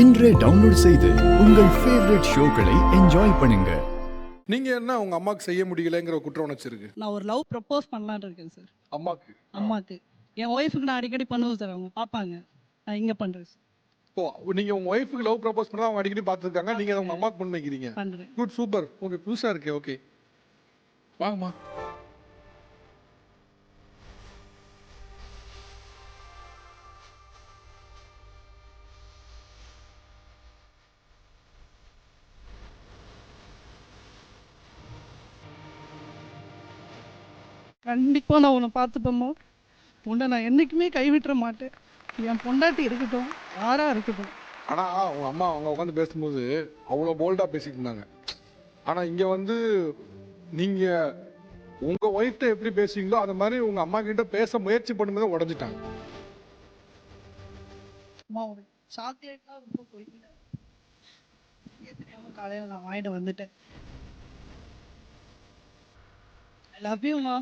இன்றே டவுன்லோட் செய்து உங்கள் ஃபேவரட் ஷோக்களை என்ஜாய் பண்ணுங்க. நீங்க என்ன உங்க அம்மாக்கு செய்ய முடியலங்கிற குற்ற உணர்ச்சி இருக்கு? நான் ஒரு லவ் ப்ரப்போஸ் பண்ணலான்னு இருக்கேன் சார். அம்மாக்கு. அம்மாக்கு. என் ஒய்ஃபுக்கு நான் அடிக்கடி பண்ணுவேன் சார். அவங்க பார்ப்பாங்க. நான் இங்க பண்றேன் சார். ஓ, நீங்க உங்க ஒய்ஃப்க்கு லவ் ப்ரப்போஸ் பண்ணா அவங்க அடிக்கடி பார்த்துருக்காங்க. நீங்க உங்க அம்மாக்கு பண்ண வைக்கிறீங்க. பண்றேன். Good, super. ஓகே, புதுசா இருக்கே. ஓகே, வாங்கம்மா. கண்டிப்பா நான் உன்னை பார்த்துப்பேம்மா. உன்னை நான் என்னைக்குமே கைவிட்டுற மாட்டேன். என் பொண்டாட்டி இருக்கட்டும், யாரா இருக்கட்டும். ஆனா உங்க அம்மா அவங்க உட்காந்து பேசும்போது அவ்வளோ போல்டா பேசிட்டு இருந்தாங்க. ஆனா இங்க வந்து நீங்க உங்க ஒய்ஃப்ட்ட எப்படி பேசுவீங்களோ அது மாதிரி உங்க அம்மா கிட்ட பேச முயற்சி பண்ணும்போது உடஞ்சிட்டாங்க. அம்மா ஒரு சாக்லேட்லாம் ரொம்ப பிடிக்கும். காலையில் நான் வாங்கிட்டு வந்துட்டேன். ஐ லவ் யூ மா.